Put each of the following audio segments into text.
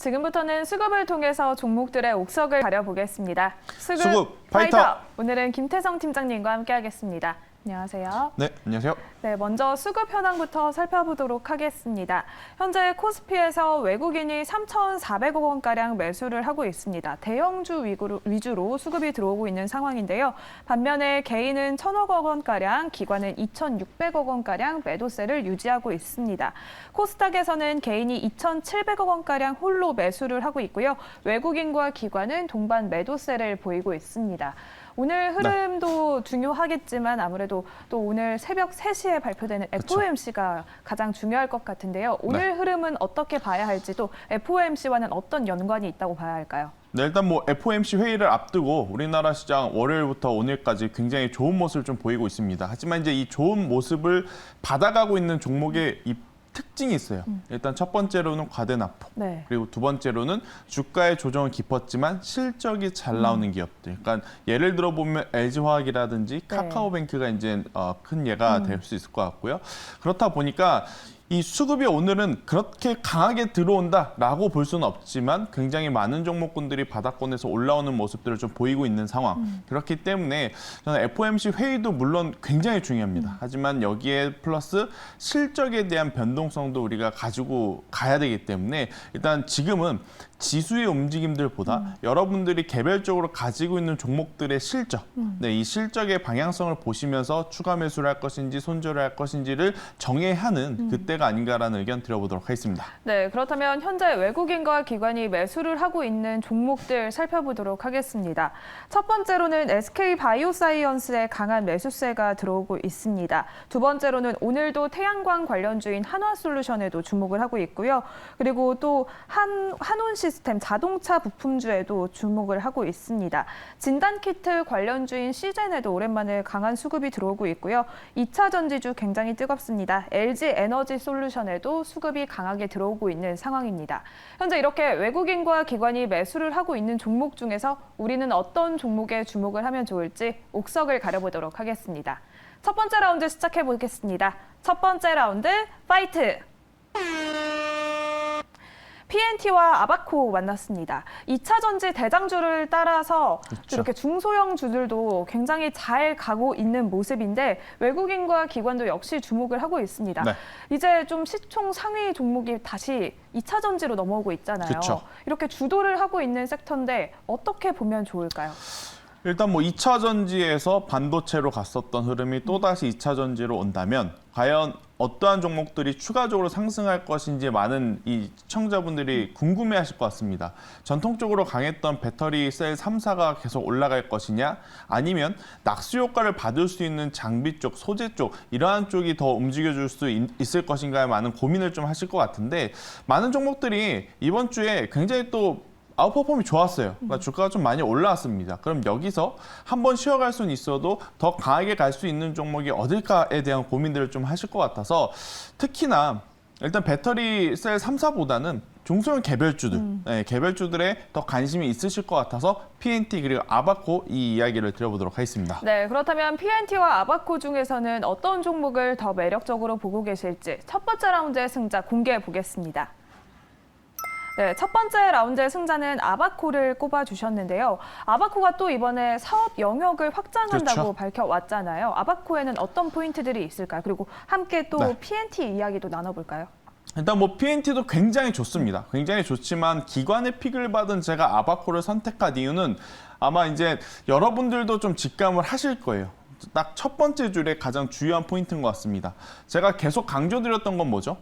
지금부터는 수급을 통해서 종목들의 옥석을 가려보겠습니다. 수급 파이터! 오늘은 김태성 팀장님과 함께하겠습니다. 안녕하세요. 네, 안녕하세요. 네, 먼저 수급 현황부터 살펴보도록 하겠습니다. 현재 코스피에서 외국인이 3,400억 원가량 매수를 하고 있습니다. 대형주 위주로 수급이 들어오고 있는 상황인데요. 반면에 개인은 1,000억 원가량, 기관은 2,600억 원가량 매도세를 유지하고 있습니다. 코스닥에서는 개인이 2,700억 원가량 홀로 매수를 하고 있고요. 외국인과 기관은 동반 매도세를 보이고 있습니다. 오늘 흐름도 중요하겠지만 아무래도 또 오늘 새벽 3시에 발표되는 FOMC가 가장 중요할 것 같은데요. 오늘 흐름은 어떻게 봐야 할지 또 FOMC와는 어떤 연관이 있다고 봐야 할까요? 네, 일단 FOMC 회의를 앞두고 우리나라 시장 월요일부터 오늘까지 굉장히 좋은 모습을 좀 보이고 있습니다. 하지만 이제 이 좋은 모습을 받아가고 있는 종목의 이 특징이 있어요. 일단 첫 번째로는 과대납폭, 그리고 두 번째로는 주가의 조정은 깊었지만 실적이 잘 나오는 기업들. 그러니까 예를 들어 보면 LG화학이라든지 카카오뱅크가 이제 큰 예가 될 수 있을 것 같고요. 그렇다 보니까 이 수급이 오늘은 그렇게 강하게 들어온다라고 볼 수는 없지만 굉장히 많은 종목군들이 바닥권에서 올라오는 모습들을 좀 보이고 있는 상황. 그렇기 때문에 저는 FOMC 회의도 물론 굉장히 중요합니다. 하지만 여기에 플러스 실적에 대한 변동성도 우리가 가지고 가야 되기 때문에 일단 지금은 지수의 움직임들보다 여러분들이 개별적으로 가지고 있는 종목들의 실적, 이 실적의 방향성을 보시면서 추가 매수를 할 것인지 손절을 할 것인지를 정해야 하는 그때가 아닌가라는 의견 드려보도록 하겠습니다. 네, 그렇다면 현재 외국인과 기관이 매수를 하고 있는 종목들 살펴보도록 하겠습니다. 첫 번째로는 SK바이오사이언스의 강한 매수세가 들어오고 있습니다. 두 번째로는 오늘도 태양광 관련주인 한화솔루션에도 주목을 하고 있고요. 그리고 또 한온 시스템 자동차 부품주에도 주목을 하고 있습니다. 진단키트 관련주인 시젠에도 오랜만에 강한 수급이 들어오고 있고요. 2차 전지주 굉장히 뜨겁습니다. LG에너지솔루션에도 수급이 강하게 들어오고 있는 상황입니다. 현재 이렇게 외국인과 기관이 매수를 하고 있는 종목 중에서 우리는 어떤 종목에 주목을 하면 좋을지 옥석을 가려보도록 하겠습니다. 첫 번째 라운드 시작해 보겠습니다. 첫 번째 라운드 파이트! PNT와 아바코 만났습니다. 2차 전지 대장주를 따라서 이렇게 중소형 주들도 굉장히 잘 가고 있는 모습인데 외국인과 기관도 역시 주목을 하고 있습니다. 이제 좀 시총 상위 종목이 다시 2차 전지로 넘어오고 있잖아요. 이렇게 주도를 하고 있는 섹터인데 어떻게 보면 좋을까요? 일단 2차 전지에서 반도체로 갔었던 흐름이 또다시 2차 전지로 온다면 과연 어떠한 종목들이 추가적으로 상승할 것인지 많은 이 시청자분들이 궁금해하실 것 같습니다. 전통적으로 강했던 배터리 셀 3사가 계속 올라갈 것이냐 아니면 낙수 효과를 받을 수 있는 장비 쪽, 소재 쪽 이러한 쪽이 더 움직여줄 수 있을 것인가에 많은 고민을 좀 하실 것 같은데 많은 종목들이 이번 주에 굉장히 또 아웃퍼폼이 좋았어요. 그러니까 주가가 좀 많이 올라왔습니다. 그럼 여기서 한번 쉬어갈 수는 있어도 더 강하게 갈 수 있는 종목이 어딜까에 대한 고민들을 좀 하실 것 같아서 특히나 일단 배터리 셀 3사보다는 중소형 개별주들, 개별주들에 더 관심이 있으실 것 같아서 PNT 그리고 아바코 이 이야기를 드려보도록 하겠습니다. 네, 그렇다면 PNT와 아바코 중에서는 어떤 종목을 더 매력적으로 보고 계실지 첫 번째 라운드의 승자 공개해 보겠습니다. 네, 첫 번째 라운드의 승자는 아바코를 꼽아주셨는데요. 아바코가 또 이번에 사업 영역을 확장한다고 밝혀왔잖아요. 아바코에는 어떤 포인트들이 있을까요? 그리고 함께 또 PNT 이야기도 나눠볼까요? 일단 PNT도 굉장히 좋습니다. 굉장히 좋지만 기관의 픽을 받은 제가 아바코를 선택한 이유는 아마 이제 여러분들도 좀 직감을 하실 거예요. 딱 첫 번째 줄에 가장 중요한 포인트인 것 같습니다. 제가 계속 강조드렸던 건 뭐죠?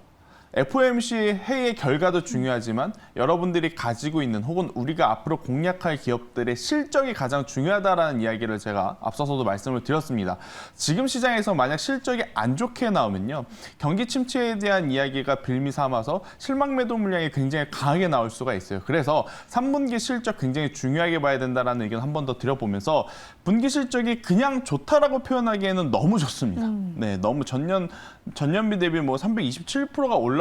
FOMC 회의의 결과도 중요하지만 여러분들이 가지고 있는 혹은 우리가 앞으로 공략할 기업들의 실적이 가장 중요하다라는 이야기를 제가 앞서서도 말씀을 드렸습니다. 지금 시장에서 만약 실적이 안 좋게 나오면요. 경기 침체에 대한 이야기가 빌미 삼아서 실망 매도 물량이 굉장히 강하게 나올 수가 있어요. 그래서 3분기 실적 굉장히 중요하게 봐야 된다는 의견 한 번 더 드려보면서 분기 실적이 그냥 좋다라고 표현하기에는 너무 좋습니다. 네, 너무 전년비 대비 327%가 올라온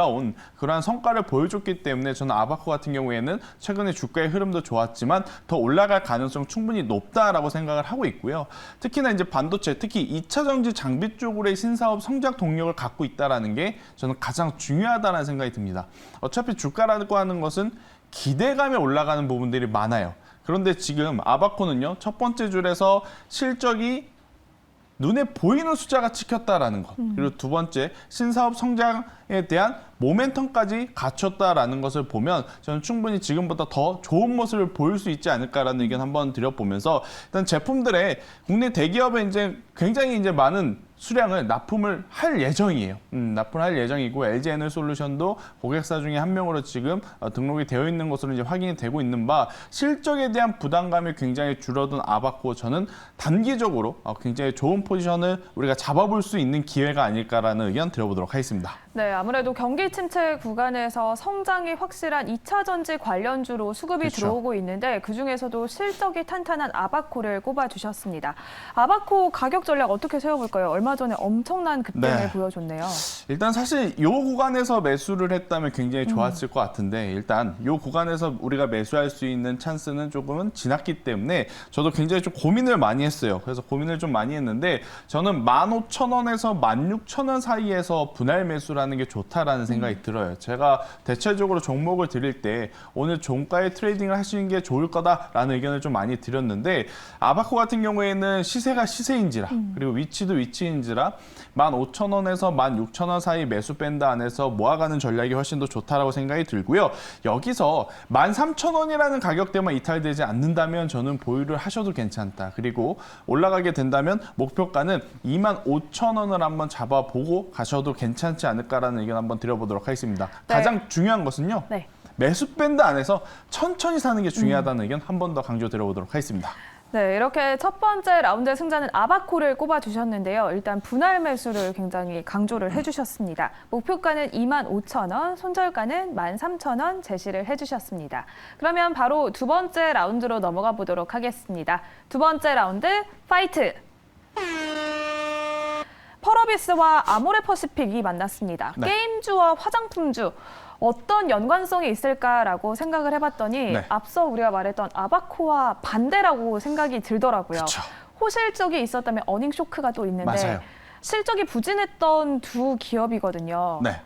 그러한 성과를 보여줬기 때문에 저는 아바코 같은 경우에는 최근에 주가의 흐름도 좋았지만 더 올라갈 가능성 충분히 높다라고 생각을 하고 있고요. 특히나 이제 반도체, 특히 2차 전지 장비 쪽으로의 신사업 성장 동력을 갖고 있다라는 게 저는 가장 중요하다는 생각이 듭니다. 어차피 주가라고 하는 것은 기대감에 올라가는 부분들이 많아요. 그런데 지금 아바코는요, 첫 번째 줄에서 실적이 눈에 보이는 숫자가 찍혔다라는 것. 그리고 두 번째, 신사업 성장에 대한 모멘텀까지 갖췄다라는 것을 보면 저는 충분히 지금보다 더 좋은 모습을 보일 수 있지 않을까라는 의견 한번 드려보면서 일단 제품들의 국내 대기업에 이제 굉장히 이제 많은 수량을 납품을 할 예정이에요. 납품을 할 예정이고 LG에너솔루션도 고객사 중에 한 명으로 지금 등록이 되어 있는 것으로 이제 확인이 되고 있는 바 실적에 대한 부담감이 굉장히 줄어든 아바코 저는 단기적으로 굉장히 좋은 포지션을 우리가 잡아볼 수 있는 기회가 아닐까라는 의견 드려보도록 하겠습니다. 네, 아무래도 경기 침체 구간에서 성장이 확실한 2차 전지 관련주로 수급이 그렇죠. 들어오고 있는데 그중에서도 실적이 탄탄한 아바코를 꼽아주셨습니다. 아바코 가격 전략 어떻게 세워볼까요? 얼마 전에 엄청난 급등을 네. 보여줬네요. 일단 사실 이 구간에서 매수를 했다면 굉장히 좋았을 것 같은데 일단 이 구간에서 우리가 매수할 수 있는 찬스는 조금은 지났기 때문에 저도 굉장히 좀 고민을 많이 했어요. 그래서 고민을 좀 많이 했는데 저는 15,000원에서 16,000원 사이에서 분할 매수라는 게 좋다라는 생각이 들어요. 제가 대체적으로 종목을 드릴 때 오늘 종가에 트레이딩을 하시는 게 좋을 거다라는 의견을 좀 많이 드렸는데 아바코 같은 경우에는 시세가 시세인지라 그리고 위치도 위치인지라 15,000원에서 16,000원 사이 매수 밴드 안에서 모아가는 전략이 훨씬 더 좋다라고 생각이 들고요. 여기서 13,000원이라는 가격대만 이탈되지 않는다면 저는 보유를 하셔도 괜찮다. 그리고 올라가게 된다면 목표가는 25,000원을 한번 잡아보고 가셔도 괜찮지 않을까라는 의견 한번 드려보도록 하겠습니다. 네. 가장 중요한 것은요. 네. 매수 밴드 안에서 천천히 사는 게 중요하다는 의견 한 번 더 강조 드려보도록 하겠습니다. 네, 이렇게 첫 번째 라운드의 승자는 아바코를 꼽아주셨는데요. 일단 분할 매수를 굉장히 강조를 해주셨습니다. 목표가는 25,000원, 손절가는 13,000원 제시를 해주셨습니다. 그러면 바로 두 번째 라운드로 넘어가 보도록 하겠습니다. 두 번째 라운드, 파이트! 펄어비스와 아모레퍼시픽이 만났습니다. 네. 게임주와 화장품주. 어떤 연관성이 있을까라고 생각을 해봤더니 네. 앞서 우리가 말했던 아바코와 반대라고 생각이 들더라고요. 그쵸. 호실적이 있었다면 어닝 쇼크가 또 있는데 맞아요. 실적이 부진했던 두 기업이거든요. 네.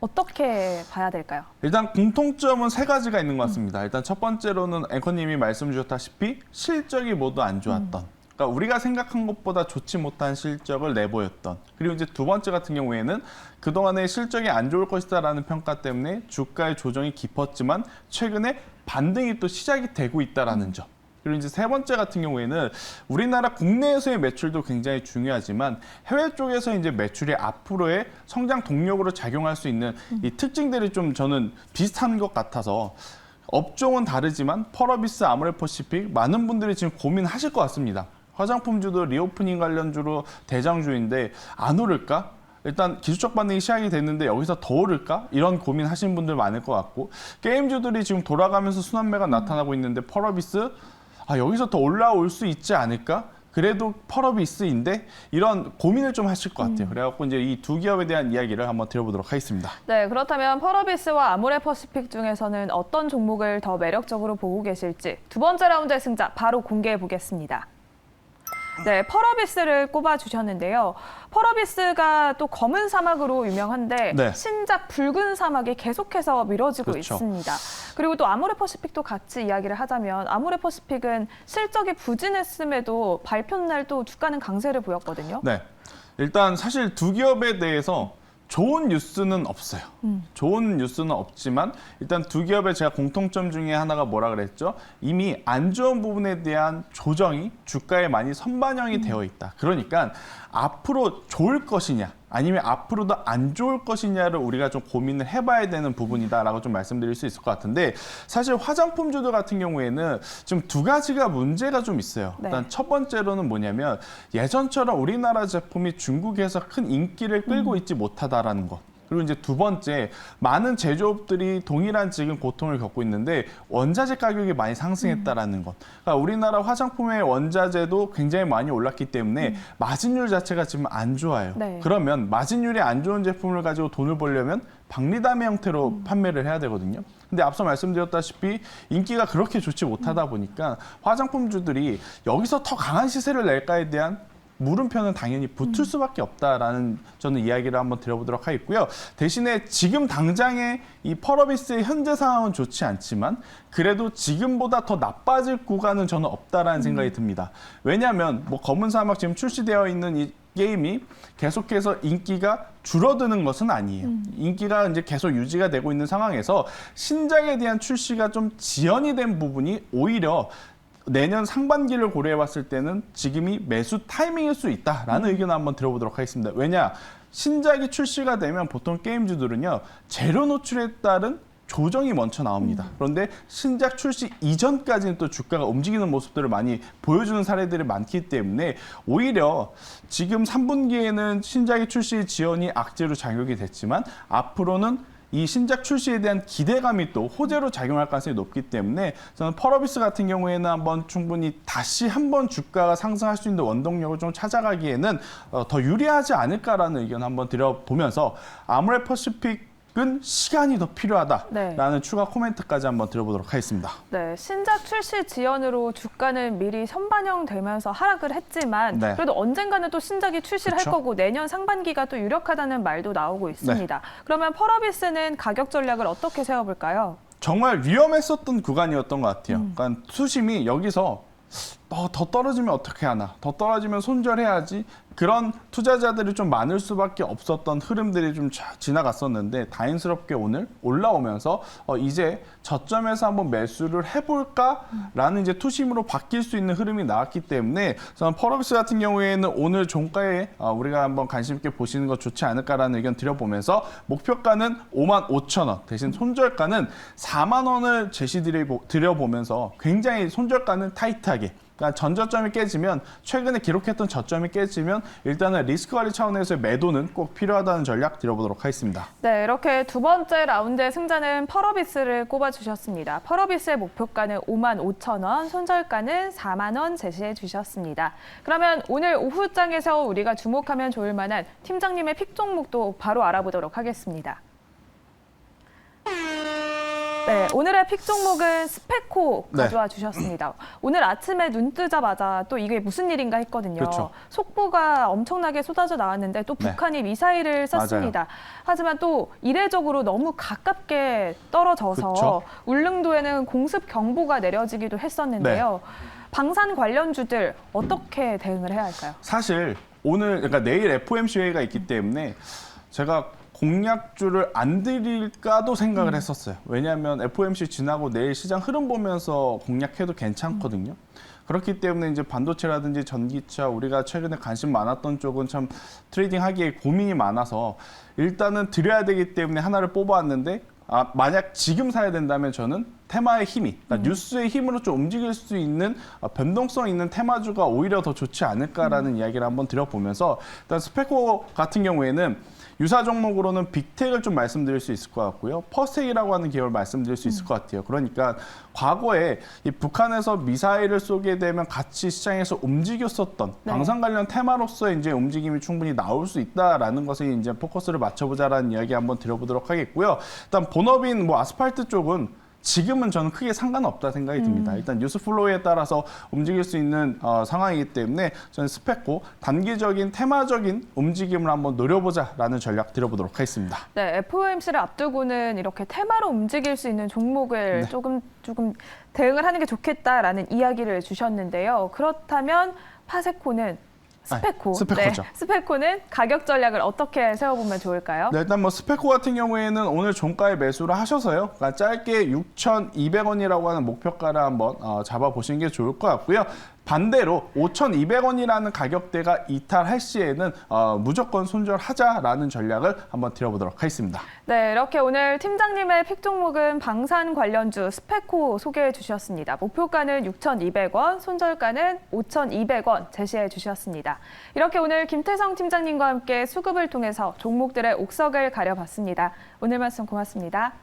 어떻게 봐야 될까요? 일단 공통점은 세 가지가 있는 것 같습니다. 일단 첫 번째로는 앵커님이 말씀 주셨다시피 실적이 모두 안 좋았던 그러니까 우리가 생각한 것보다 좋지 못한 실적을 내보였던 그리고 이제 두 번째 같은 경우에는 그동안의 실적이 안 좋을 것이다라는 평가 때문에 주가의 조정이 깊었지만 최근에 반등이 또 시작이 되고 있다라는 점. 그리고 이제 세 번째 같은 경우에는 우리나라 국내에서의 매출도 굉장히 중요하지만 해외 쪽에서 이제 매출이 앞으로의 성장 동력으로 작용할 수 있는 이 특징들이 좀 저는 비슷한 것 같아서 업종은 다르지만 펄어비스, 아모레퍼시픽 많은 분들이 지금 고민하실 것 같습니다. 화장품주도 리오프닝 관련주로 대장주인데 안 오를까? 일단 기술적 반등이 시작이 됐는데 여기서 더 오를까? 이런 고민하시는 분들 많을 것 같고 게임주들이 지금 돌아가면서 순환매가 나타나고 있는데 펄어비스 여기서 더 올라올 수 있지 않을까? 그래도 펄어비스인데 이런 고민을 좀 하실 것 같아요. 그래갖고 이제 이 두 기업에 대한 이야기를 한번 드려보도록 하겠습니다. 네, 그렇다면 펄어비스와 아모레퍼시픽 중에서는 어떤 종목을 더 매력적으로 보고 계실지 두 번째 라운드의 승자 바로 공개해 보겠습니다. 네, 펄어비스를 꼽아주셨는데요. 펄어비스가 또 검은 사막으로 유명한데 네. 신작 붉은 사막이 계속해서 미뤄지고 그렇죠. 있습니다. 그리고 또 아모레퍼시픽도 같이 이야기를 하자면 아모레퍼시픽은 실적이 부진했음에도 발표 날 또 주가는 강세를 보였거든요. 네, 일단 사실 두 기업에 대해서 좋은 뉴스는 없어요. 좋은 뉴스는 없지만 일단 두 기업의 제가 공통점 중에 하나가 뭐라 그랬죠? 이미 안 좋은 부분에 대한 조정이 주가에 많이 선반영이 되어 있다. 그러니까 앞으로 좋을 것이냐 아니면 앞으로도 안 좋을 것이냐를 우리가 좀 고민을 해봐야 되는 부분이다라고 좀 말씀드릴 수 있을 것 같은데 사실 화장품주들 같은 경우에는 지금 두 가지가 문제가 좀 있어요. 네. 일단 첫 번째로는 뭐냐면 예전처럼 우리나라 제품이 중국에서 큰 인기를 끌고 있지 못하다라는 것. 그리고 이제 두 번째, 많은 제조업들이 동일한 지금 고통을 겪고 있는데 원자재 가격이 많이 상승했다라는 것. 그러니까 우리나라 화장품의 원자재도 굉장히 많이 올랐기 때문에 마진율 자체가 지금 안 좋아요. 네. 그러면 마진율이 안 좋은 제품을 가지고 돈을 벌려면 박리담의 형태로 판매를 해야 되거든요. 근데 앞서 말씀드렸다시피 인기가 그렇게 좋지 못하다 보니까 화장품주들이 여기서 더 강한 시세를 낼까에 대한 물음표는 당연히 붙을 수밖에 없다라는 저는 이야기를 한번 드려보도록 하겠고요. 대신에 지금 당장의 이 펄어비스의 현재 상황은 좋지 않지만 그래도 지금보다 더 나빠질 구간은 저는 없다라는 생각이 듭니다. 왜냐하면 뭐 검은 사막 지금 출시되어 있는 이 게임이 계속해서 인기가 줄어드는 것은 아니에요. 인기가 이제 계속 유지가 되고 있는 상황에서 신작에 대한 출시가 좀 지연이 된 부분이 오히려 내년 상반기를 고려해 봤을 때는 지금이 매수 타이밍일 수 있다라는 의견을 한번 들어보도록 하겠습니다. 왜냐? 신작이 출시가 되면 보통 게임주들은요, 재료 노출에 따른 조정이 먼저 나옵니다. 그런데 신작 출시 이전까지는 또 주가가 움직이는 모습들을 많이 보여주는 사례들이 많기 때문에 오히려 지금 3분기에는 신작의 출시 지연이 악재로 작용이 됐지만 앞으로는 이 신작 출시에 대한 기대감이 또 호재로 작용할 가능성이 높기 때문에 저는 펄어비스 같은 경우에는 한번 충분히 다시 한번 주가가 상승할 수 있는 원동력을 좀 찾아가기에는 더 유리하지 않을까라는 의견 한번 드려보면서 아모레 퍼시픽은 시간이 더 필요하다라는 네. 추가 코멘트까지 한번 들어보도록 하겠습니다. 네, 신작 출시 지연으로 주가는 미리 선반영되면서 하락을 했지만 네. 그래도 언젠가는 또 신작이 출시를 그쵸? 할 거고 내년 상반기가 또 유력하다는 말도 나오고 있습니다. 그러면 펄어비스는 가격 전략을 어떻게 세워볼까요? 정말 위험했었던 구간이었던 것 같아요. 그러니까 수심이 여기서 더 떨어지면 어떻게 하나, 더 떨어지면 손절해야지, 그런 투자자들이 좀 많을 수밖에 없었던 흐름들이 좀 지나갔었는데 다행스럽게 오늘 올라오면서 이제 저점에서 한번 매수를 해볼까라는 이제 투심으로 바뀔 수 있는 흐름이 나왔기 때문에 저는 펄어비스 같은 경우에는 오늘 종가에 우리가 한번 관심 있게 보시는 거 좋지 않을까라는 의견 드려보면서 목표가는 55,000원 대신 손절가는 4만 원을 드려보면서 굉장히 손절가는 타이트하게, 그러니까 전저점이 깨지면, 최근에 기록했던 저점이 깨지면 일단은 리스크 관리 차원에서의 매도는 꼭 필요하다는 전략 드려보도록 하겠습니다. 네, 이렇게 두 번째 라운드의 승자는 펄어비스를 꼽아주셨습니다. 펄어비스의 목표가는 55,000원, 손절가는 4만 원 제시해 주셨습니다. 그러면 오늘 오후장에서 우리가 주목하면 좋을 만한 팀장님의 픽 종목도 바로 알아보도록 하겠습니다. 네, 오늘의 픽 종목은 스페코 가져와 주셨습니다. 오늘 아침에 눈 뜨자마자 또 이게 무슨 일인가 했거든요. 그렇죠. 속보가 엄청나게 쏟아져 나왔는데 또 북한이 미사일을 쐈습니다. 맞아요. 하지만 또 이례적으로 너무 가깝게 떨어져서 그렇죠. 울릉도에는 공습 경보가 내려지기도 했었는데요. 방산 관련주들 어떻게 대응을 해야 할까요? 사실 오늘, 그러니까 내일 FOMC 회의가 있기 때문에 제가 공략주를 안 드릴까도 생각을 했었어요. 왜냐하면 FOMC 지나고 내일 시장 흐름 보면서 공략해도 괜찮거든요. 그렇기 때문에 이제 반도체라든지 전기차, 우리가 최근에 관심 많았던 쪽은 참 트레이딩하기에 고민이 많아서 일단은 드려야 되기 때문에 하나를 뽑아왔는데, 만약 지금 사야 된다면 저는 테마의 힘이, 그러니까 뉴스의 힘으로 좀 움직일 수 있는 변동성 있는 테마주가 오히려 더 좋지 않을까라는 이야기를 한번 드려보면서, 일단 스페코 같은 경우에는 유사 종목으로는 빅텍을 좀 말씀드릴 수 있을 것 같고요. 퍼스텍이라고 하는 기업을 말씀드릴 수 있을 것 같아요. 그러니까 과거에 이 북한에서 미사일을 쏘게 되면 같이 시장에서 움직였었던 방산 관련 테마로서의 이제 움직임이 충분히 나올 수 있다라는 것에 이제 포커스를 맞춰보자라는 이야기 한번 드려보도록 하겠고요. 일단 본업인 뭐 아스팔트 쪽은 지금은 저는 크게 상관없다 생각이 듭니다. 일단 뉴스 플로우에 따라서 움직일 수 있는 상황이기 때문에 저는 스페코 단기적인 테마적인 움직임을 한번 노려보자라는 전략 드려보도록 하겠습니다. 네, FOMC를 앞두고는 이렇게 테마로 움직일 수 있는 종목을 조금 대응을 하는 게 좋겠다라는 이야기를 주셨는데요. 그렇다면 파세코는 스페코죠. 네, 스페코는 가격 전략을 어떻게 세워보면 좋을까요? 네, 일단 뭐 스페코 같은 경우에는 오늘 종가에 매수를 하셔서요. 그러니까 짧게 6,200원이라고 하는 목표가를 한번 잡아보시는 게 좋을 것 같고요. 반대로 5,200원이라는 가격대가 이탈할 시에는 무조건 손절하자라는 전략을 한번 드려보도록 하겠습니다. 네, 이렇게 오늘 팀장님의 픽 종목은 방산 관련주 스페코 소개해 주셨습니다. 목표가는 6,200원, 손절가는 5,200원 제시해 주셨습니다. 이렇게 오늘 김태성 팀장님과 함께 수급을 통해서 종목들의 옥석을 가려봤습니다. 오늘 말씀 고맙습니다.